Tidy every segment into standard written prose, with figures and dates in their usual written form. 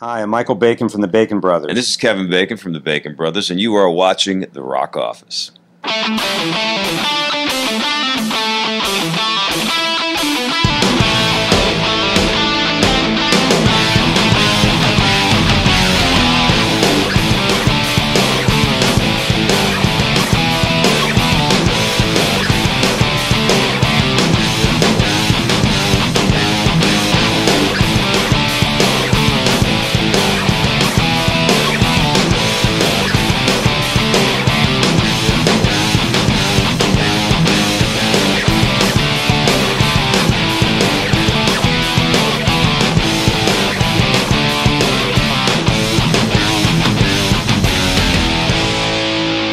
Hi, I'm Michael Bacon from the Bacon Brothers. And this is Kevin Bacon from the Bacon Brothers, and you are watching The Rock Office.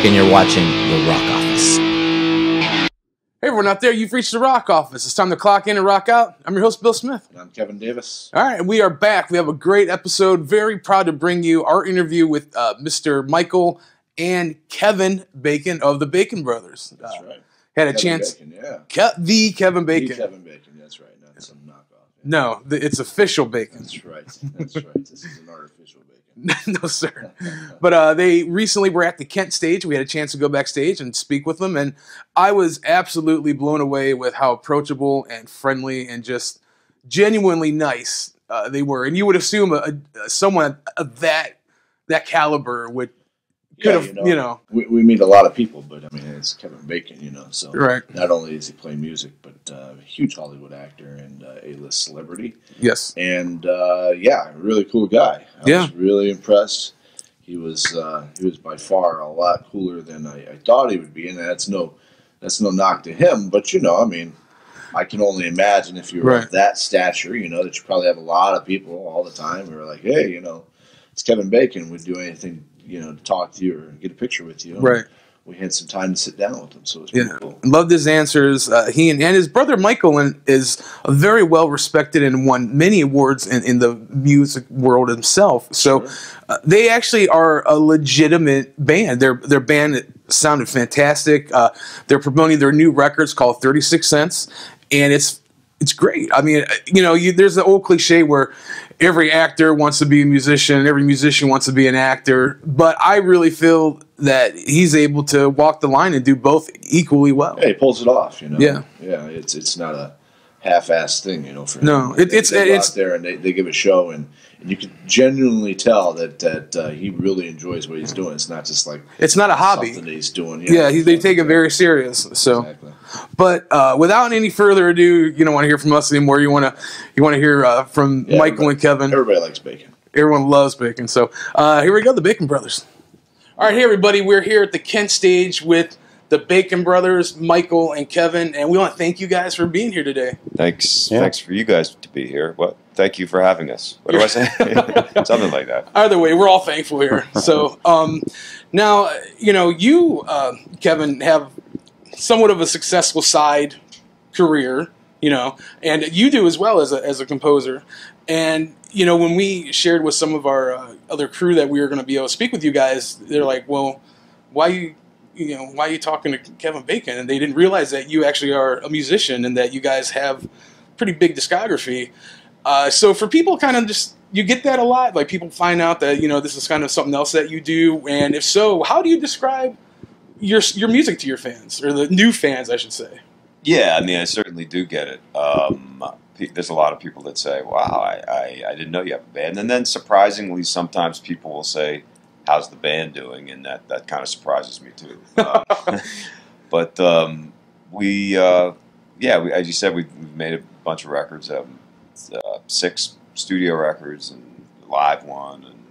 And you're watching The Rock Office. Hey everyone out there, you've reached The Rock Office. It's time to clock in and rock out. I'm your host, Bill Smith. And I'm Kevin Davis. All right, we are back. We have a great episode. Very proud to bring you our interview with Mr. Michael and Kevin Bacon of the Bacon Brothers. That's right. Had a Kevin chance. Bacon, yeah. The Kevin Bacon. The Kevin Bacon, that's right. Not some knockoff. Yeah. No, it's official bacon. That's right. That's right. This is an artificial bacon. No, sir. But they recently were at the Kent stage. We had a chance to go backstage and speak with them, and I was absolutely blown away with how approachable and friendly and just genuinely nice they were. And you would assume someone of that caliber would could have, We meet a lot of people, but I mean, it's Kevin Bacon, so right. Not only does he play music, but a huge Hollywood actor and A-list celebrity. Yes. And really cool guy. I was really impressed. He was by far a lot cooler than I thought he would be, and that's no knock to him. But I can only imagine if you were of that stature, that you probably have a lot of people all the time who are like, hey, it's Kevin Bacon. We'd do anything, to talk to you or get a picture with you. Right. We had some time to sit down with him, so it was pretty cool. Loved his answers. He and his brother Michael is very well respected and won many awards in the music world himself. So they actually are a legitimate band. Their band sounded fantastic. They're promoting their new records called 36 Cents, and it's great. I mean, there's the old cliche where every actor wants to be a musician, every musician wants to be an actor, but I really feel that he's able to walk the line and do both equally well. Yeah, he pulls it off, Yeah. Yeah, it's not a half-assed thing, for him. No, it's out there and they give a show, and you can genuinely tell that he really enjoys what he's doing. It's not just like it's not a hobby. Something that he's doing. They take it very serious. So, exactly. But without any further ado, you don't want to hear from us anymore. You want to hear from Michael and Kevin. Everybody likes bacon. Everyone loves bacon. So here we go, the Bacon Brothers. All right, hey everybody, we're here at the Kent stage with the Bacon Brothers, Michael and Kevin, and we want to thank you guys for being here today. Thanks for you guys to be here. Thank you for having us. What do I say? Something like that. Either way, we're all thankful here. So now, you, Kevin, have somewhat of a successful side career, and you do as well as a composer. And, when we shared with some of our other crew that we were going to be able to speak with you guys, they're like, well, why are you talking to Kevin Bacon? And they didn't realize that you actually are a musician and that you guys have pretty big discography. So for people kind of you get that a lot? Like people find out that, this is kind of something else that you do. And if so, how do you describe your music to your fans, or the new fans, I should say? Yeah, I certainly do get it. There's a lot of people that say, wow, I didn't know you have a band. And then surprisingly, sometimes people will say, how's the band doing? And that kind of surprises me too. But we, as you said, we've made a bunch of records, 6 studio records and live one, and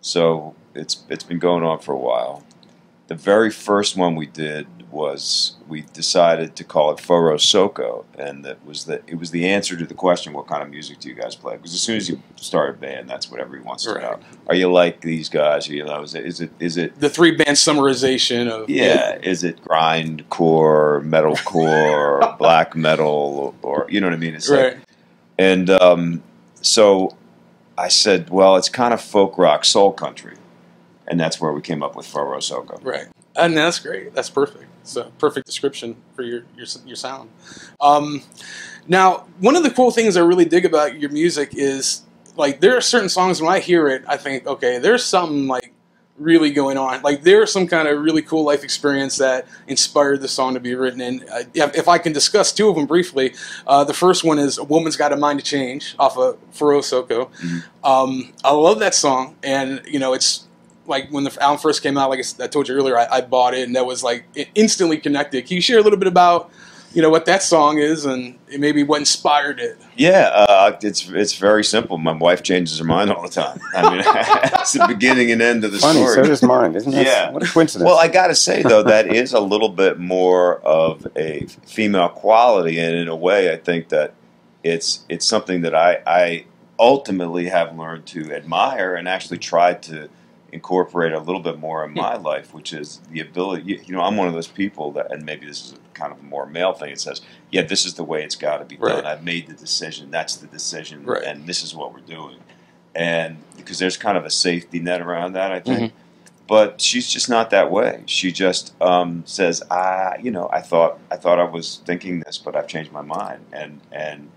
so it's been going on for a while. The very first one we did was we decided to call it Foro Soko, and it was the answer to the question, what kind of music do you guys play? Because as soon as you start a band, that's what everyone wants to know. Are you like these guys? Is it the 3-band summarization of is it grindcore, metalcore, black metal, or you know what I mean? It's right. And so I said, well, it's kind of folk rock soul country. And that's where we came up with Foro Soko. Right. And that's great. That's perfect. It's a perfect description for your sound. Now, one of the cool things I really dig about your music is like there are certain songs when I hear it, I think, okay, there's something like really going on. Like there's some kind of really cool life experience that inspired the song to be written. And if I can discuss two of them briefly, the first one is "A Woman's Got a Mind to Change" off of Furo Soko. I love that song, and you know, it's like when the album first came out, like I told you earlier, I bought it, and that was like it instantly connected. Can you share a little bit about, you know, what that song is and maybe what inspired it? Yeah, it's very simple. My wife changes her mind all the time. I mean, it's the beginning and end of the Funny, story. so does mine, isn't it? Yeah. What a coincidence. Well, I got to say, though, that is a little bit more of a female quality, and in a way, I think that it's something that I ultimately have learned to admire and actually tried to incorporate a little bit more in my life, which is the ability, you know, I'm one of those people that, and maybe this is kind of a more male thing, it says, yeah, this is the way it's got to be done. I've made the decision, that's the decision, and this is what we're doing. And because there's kind of a safety net around that, I think. But she's just not that way. She just says, you know, I thought I was thinking this, but I've changed my mind. And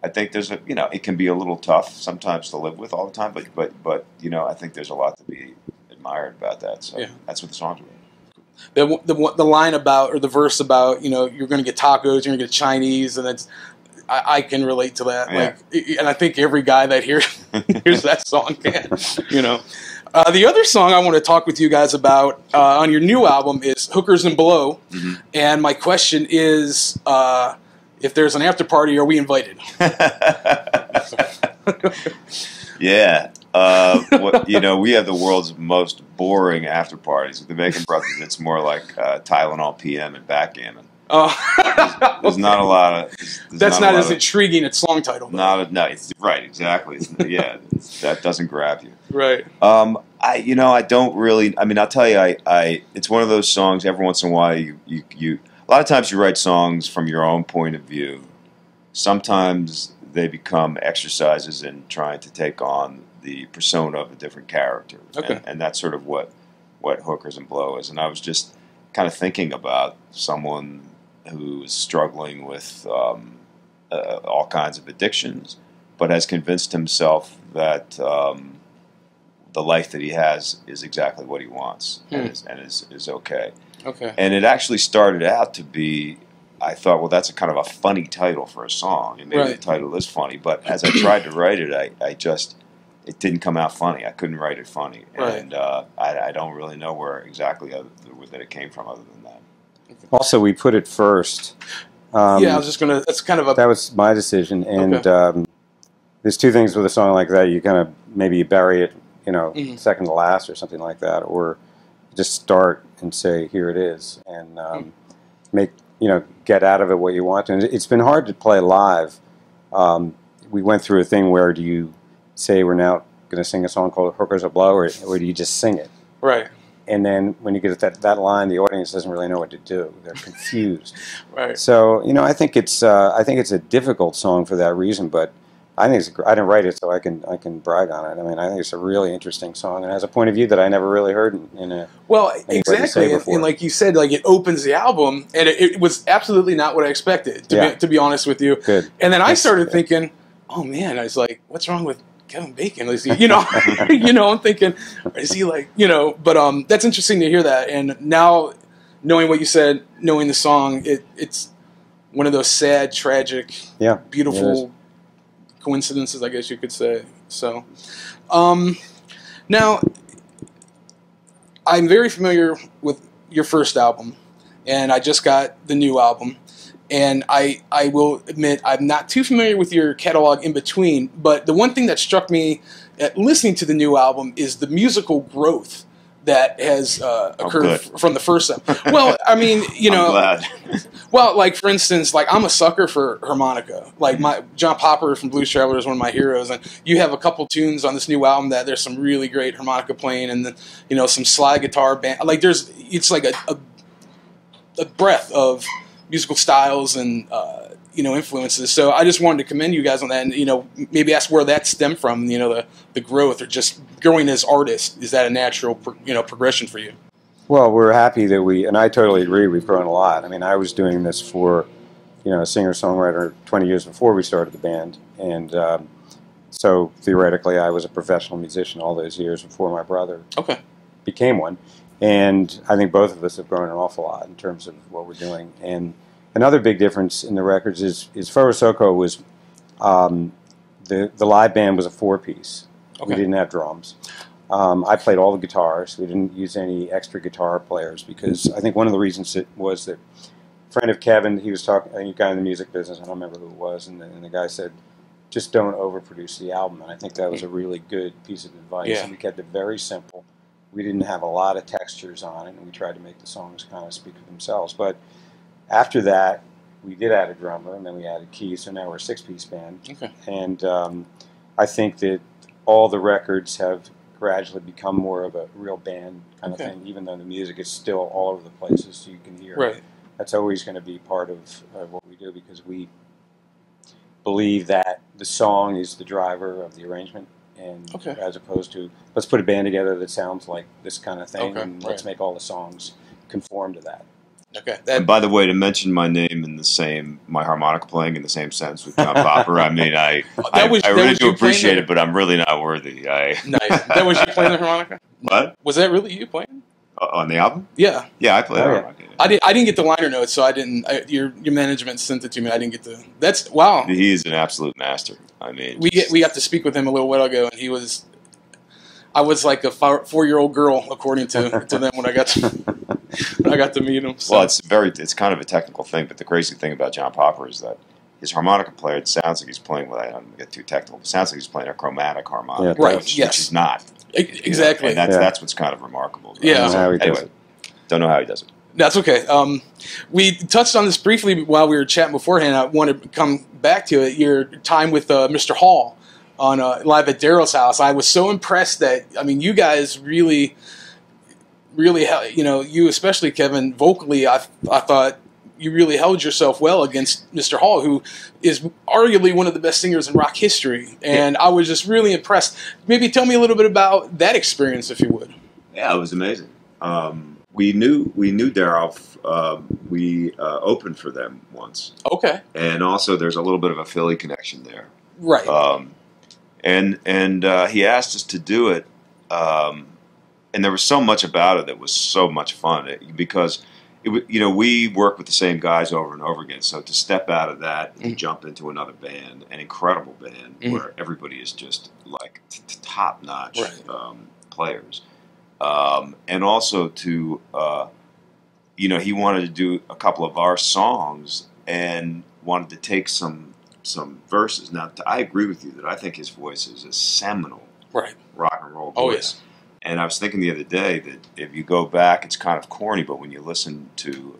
I think there's you know, it can be a little tough sometimes to live with all the time, but you know, I think there's a lot to be admired about that. So that's what the song's about. The line about, or the verse about, you know, you're going to get tacos, you're going to get Chinese, and it's, I can relate to that. Like, and I think every guy that hears that song can, you know. The other song I want to talk with you guys about on your new album is "Hookers and Blow," and my question is, if there's an after party, are we invited? Yeah. You know, we have the world's most boring after parties. With the Bacon Brothers, it's more like Tylenol PM and backgammon. There's not a lot of... That's not as intriguing a song title. No, it's, right, exactly. That doesn't grab you. Right. You know, I don't really... I mean, I'll tell you, it's one of those songs, every once in a while, you a lot of times you write songs from your own point of view. Sometimes they become exercises in trying to take on the persona of a different character. Okay. And that's sort of what Hookers and Blow is. And I was just kind of thinking about someone who is struggling with all kinds of addictions, but has convinced himself that the life that he has is exactly what he wants and is okay. Okay. And it actually started out to be, I thought, well, that's a kind of a funny title for a song. And maybe the title is funny, but as I tried to write it, it didn't come out funny. I couldn't write it funny. And I don't really know where exactly that it came from other than that. Also, we put it first. I was just going to, that's kind of a... That was my decision. And there's two things with a song like that. You kind of, maybe you bury it, you know, second to last or something like that. Or just start and say, here it is. And make, you know, get out of it what you want to. And it's been hard to play live. We went through a thing where do you say we're now going to sing a song called Hookers and Blow, or do you just sing it? Right. And then when you get that line, the audience doesn't really know what to do. They're confused. Right. So, you know, I think it's a difficult song for that reason, but I think I didn't write it, so I can brag on it. I mean, I think it's a really interesting song and has a point of view that I never really heard in a exactly. And like you said, like it opens the album, and it was absolutely not what I expected. To be honest with you. Good. And then I started thinking, oh man, I was like, what's wrong with Kevin Bacon? Is he, you know, I'm thinking, is he like, you know? But that's interesting to hear that. And now, knowing what you said, knowing the song, it's one of those sad, tragic, beautiful coincidences, I guess you could say. So, now, I'm very familiar with your first album, and I just got the new album. And I will admit I'm not too familiar with your catalog in between, but the one thing that struck me at listening to the new album is the musical growth that has occurred from the first album. Well, I mean, you know, I'm glad. Well, like for instance, like I'm a sucker for harmonica. Like John Popper from Blues Traveler is one of my heroes, and you have a couple tunes on this new album that there's some really great harmonica playing, and then, you know, some slide guitar band. Like it's like a breadth of musical styles and you know, influences. So I just wanted to commend you guys on that, and you know, maybe ask where that stemmed from. You know, the growth, or just growing as artists. Is that a natural progression for you? Well, we're happy that and I totally agree, we've grown a lot. I mean, I was doing this for, you know, a singer-songwriter 20 years before we started the band, and so theoretically, I was a professional musician all those years before my brother became one. And I think both of us have grown an awful lot in terms of what we're doing. And another big difference in the records is Foro Soko was the live band was a 4-piece. We didn't have drums. I played all the guitars. We didn't use any extra guitar players because I think one of the reasons it was that a friend of Kevin, he was talking, a guy in the music business, I don't remember who it was, and the guy said, just don't overproduce the album. And I think that was a really good piece of advice. Yeah. And we kept it very simple. We didn't have a lot of textures on it, and we tried to make the songs kind of speak for themselves. But after that, we did add a drummer, and then we added keys, so now we're a 6-piece band. And I think that all the records have gradually become more of a real band kind of thing, even though the music is still all over the places, so you can hear. Right. That's always going to be part of what we do because we believe that the song is the driver of the arrangement, and as opposed to let's put a band together that sounds like this kind of thing, and let's make all the songs conform to that. And by the way, to mention my name in the same, my harmonica playing in the same sense with John Popper, I mean, I really do appreciate it, but I'm really not worthy. Nice. That was you playing the harmonica? What? Was that really you playing? On the album? Yeah. Yeah, I played harmonica. I didn't get the liner notes, so I didn't. Your management sent it to me. I didn't get the. That's wow. He's an absolute master. I mean, we got to speak with him a little while ago, and he was. I was like a 4-year-old girl, according to them when I got to meet him. So. Well, it's kind of a technical thing, but the crazy thing about John Popper is that his harmonica player, it sounds like he's playing with. I don't get too technical. But it sounds like he's playing a chromatic harmonica, which is not exactly. You know? And that's what's kind of remarkable. Anyway, don't know how he does it. That's okay. We touched on this briefly while we were chatting beforehand. I want to come back to it. Your time with Mr. Hall on live at Daryl's house. I was so impressed that you guys really, you especially Kevin, vocally. I thought you really held yourself well against Mr. Hall, who is arguably one of the best singers in rock history. And I was just really impressed. Maybe tell me a little bit about that experience, if you would. Yeah, it was amazing. We knew Daryl. We opened for them once. Okay. And also, there's a little bit of a Philly connection there. Right. And he asked us to do it, and there was so much about it that was so much fun because we work with the same guys over and over again. So to step out of that and jump into another band, an incredible band where everybody is just like top notch players. And also to, he wanted to do a couple of our songs and wanted to take some verses. Now, I agree with you that I think his voice is a seminal rock and roll voice. Oh, yeah. And I was thinking the other day that if you go back, it's kind of corny, but when you listen to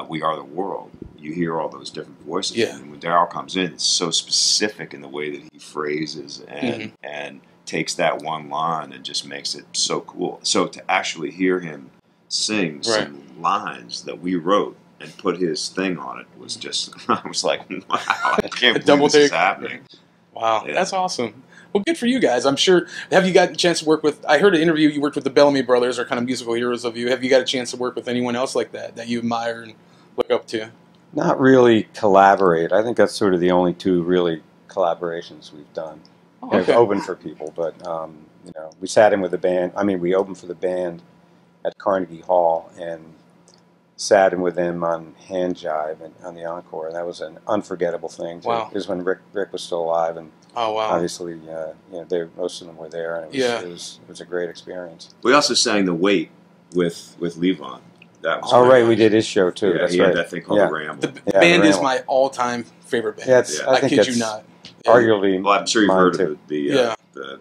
We Are the World, you hear all those different voices. Yeah. And when Daryl comes in, it's so specific in the way that he phrases and takes that one line and just makes it so cool. So to actually hear him sing some lines that we wrote and put his thing on it was just, I was like, wow, I can't believe this is happening. Wow, that's awesome. Well, good for you guys. I'm sure, have you got a chance to work with, I heard an interview you worked with the Bellamy Brothers, are kind of musical heroes of you. Have you got a chance to work with anyone else like that you admire and look up to? Not really collaborate. I think that's sort of the only two really collaborations we've done. We've opened for people, but we sat in with the band. We opened for the band at Carnegie Hall and sat in with them on Hand Jive and on the Encore, and that was an unforgettable thing. Wow. It was when Rick was still alive, and obviously, most of them were there, and it was a great experience. We also sang The Wait with Levon. That was right, we did his show too. Yeah, that's he right. had that thing called The Ramble. The band is my all-time favorite band. Yeah, I kid you not. Arguably, well, I'm sure you've heard too. of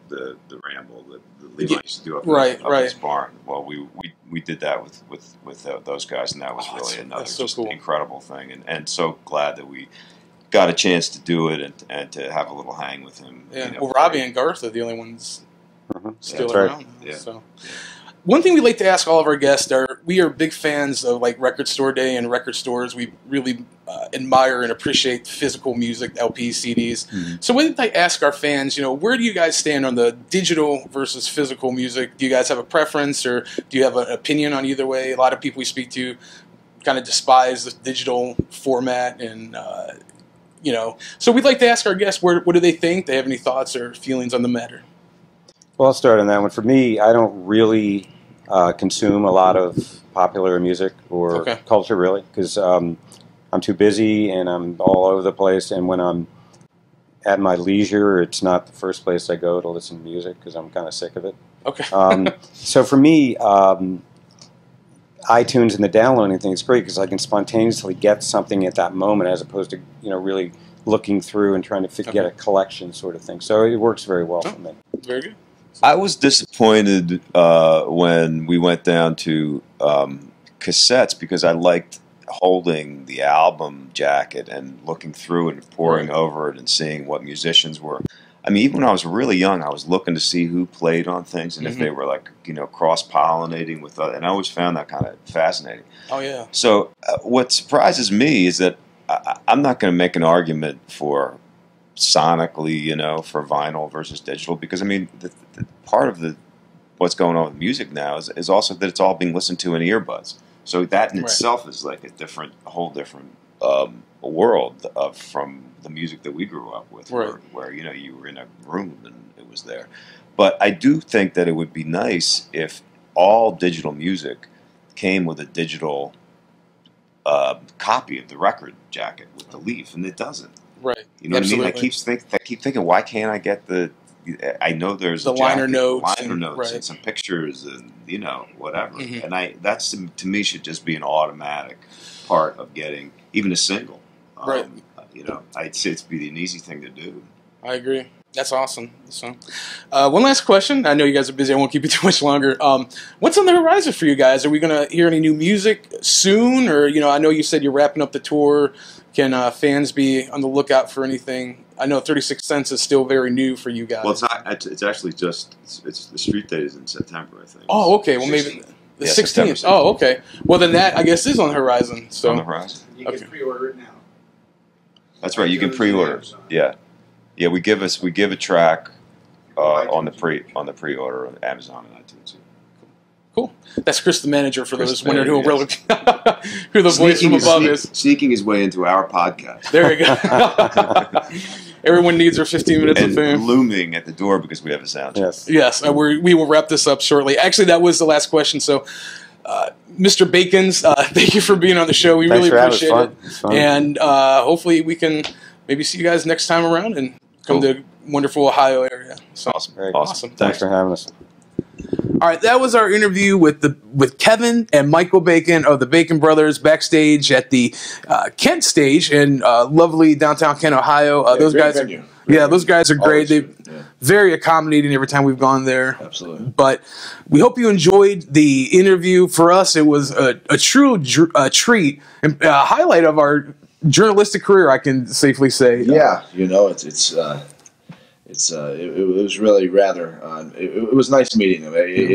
the Ramble that Levon used to do up in his barn. Well, we did that with those guys, and that was really another cool. Incredible thing, and so glad that we got a chance to do it and to have a little hang with him. Yeah. Well, Robbie and Garth are the only ones still around. Yeah. So. One thing we like to ask all of our guests we are big fans of like Record Store Day and record stores. We really admire and appreciate physical music, LPs, CDs. Mm-hmm. So we like to ask our fans, where do you guys stand on the digital versus physical music? Do you guys have a preference, or do you have an opinion on either way? A lot of people we speak to kind of despise the digital format, and So we'd like to ask our guests, what do they think? They have any thoughts or feelings on the matter? Well, I'll start on that one. For me, I don't really consume a lot of popular music or culture, really, because I'm too busy and I'm all over the place. And when I'm at my leisure, it's not the first place I go to listen to music because I'm kind of sick of it. Okay. So for me, iTunes and the downloading thing is great because I can spontaneously get something at that moment as opposed to really looking through and trying to get a collection sort of thing. So it works very well for me. Very good. I was disappointed when we went down to cassettes because I liked holding the album jacket and looking through it and poring over it and seeing what musicians were. I mean, even when I was really young, I was looking to see who played on things and if they were cross-pollinating with other, and I always found that kind of fascinating. Oh, yeah. So what surprises me is that I'm not going to make an argument for sonically, for vinyl versus digital, because I mean, the part of what's going on with music now is also that it's all being listened to in earbuds. So that in itself is like a whole different world from the music that we grew up with, where you were in a room and it was there. But I do think that it would be nice if all digital music came with a digital copy of the record jacket with the leaf, and it doesn't. Right. You know Absolutely. what I mean? I keep thinking, why can't I get I know there's the liner notes, and some pictures and whatever, and that's to me should just be an automatic part of getting even a single. Right. I'd say it'd be an easy thing to do. I agree. That's awesome. So, one last question. I know you guys are busy. I won't keep you too much longer. What's on the horizon for you guys? Are we going to hear any new music soon? Or, I know you said you're wrapping up the tour. Can fans be on the lookout for anything? I know 36 Cents is still very new for you guys. Well, it's not. It's actually just. It's the street date is in September, I think. Oh, okay. Well, maybe the 16th. Oh, okay. Well, then that I guess is on the horizon. So on the horizon. You can pre-order it now. That's right. You can pre-order. Yeah. We give a track on the pre-order on Amazon and iTunes. Cool. That's Chris, the manager, for those wondering who who the voice from above is. Sneaking his way into our podcast. There you go. Everyone needs their 15 minutes of fame. Looming at the door because we have a sound check. Yes. We will wrap this up shortly. Actually, that was the last question. So, Mr. Bacons, thank you for being on the show. We really appreciate it. And hopefully we can maybe see you guys next time around and come to wonderful Ohio area. So, awesome. Thanks for having us. All right, that was our interview with Kevin and Michael Bacon of the Bacon Brothers backstage at the Kent stage in lovely downtown Kent, Ohio. Those guys venue. Those guys are great. They're very accommodating every time we've gone there. Absolutely. But we hope you enjoyed the interview. For us, it was a true treat and a highlight of our journalistic career, I can safely say. Yeah, it was really rather. It was nice meeting him.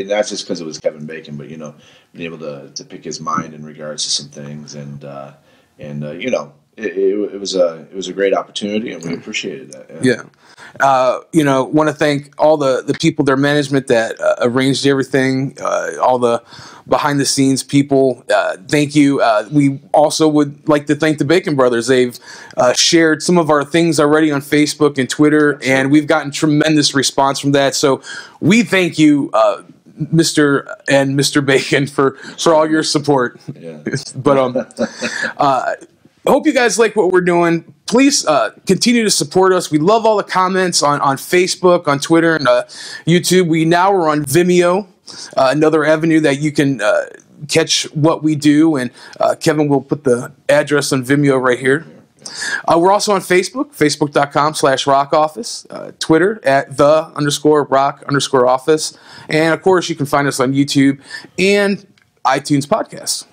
Not just because it was Kevin Bacon, but being able to pick his mind in regards to some things, and it was a great opportunity, and we appreciated that. Yeah. Want to thank all the people, their management that arranged everything, all the behind the scenes people. Thank you. We also would like to thank the Bacon Brothers. They've shared some of our things already on Facebook and Twitter, and we've gotten tremendous response from that. So we thank you, Mr. Bacon, for all your support. Yeah. But I hope you guys like what we're doing. Please continue to support us. We love all the comments on Facebook, on Twitter, and YouTube. We now are on Vimeo, another avenue that you can catch what we do. And Kevin will put the address on Vimeo right here. We're also on Facebook, facebook.com/rockoffice, Twitter at @the_rock_office. And, of course, you can find us on YouTube and iTunes podcasts.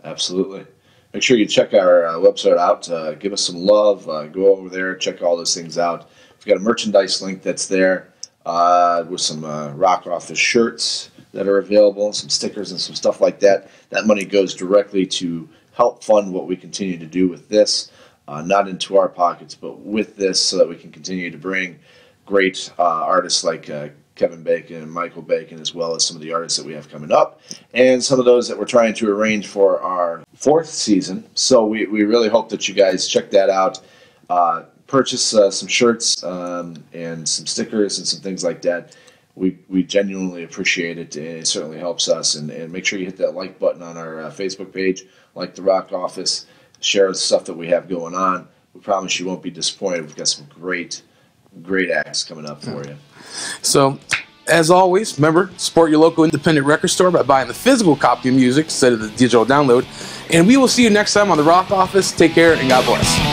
Absolutely. Make sure you check our website out. Give us some love. Go over there. Check all those things out. We've got a merchandise link that's there with some Rock Office shirts that are available, some stickers and some stuff like that. That money goes directly to help fund what we continue to do with this, not into our pockets, but with this so that we can continue to bring great artists like Kevin Bacon and Michael Bacon, as well as some of the artists that we have coming up, and some of those that we're trying to arrange for our 4th season. So we really hope that you guys check that out. purchase some shirts and some stickers and some things like that. We genuinely appreciate it, and it certainly helps us. And make sure you hit that like button on our Facebook page, like the Rock Office, share the stuff that we have going on. We promise you won't be disappointed. We've got some great acts coming up for you. So, as always, remember, support your local independent record store by buying the physical copy of music instead of the digital download. And we will see you next time on the Rock Office. Take care and God bless.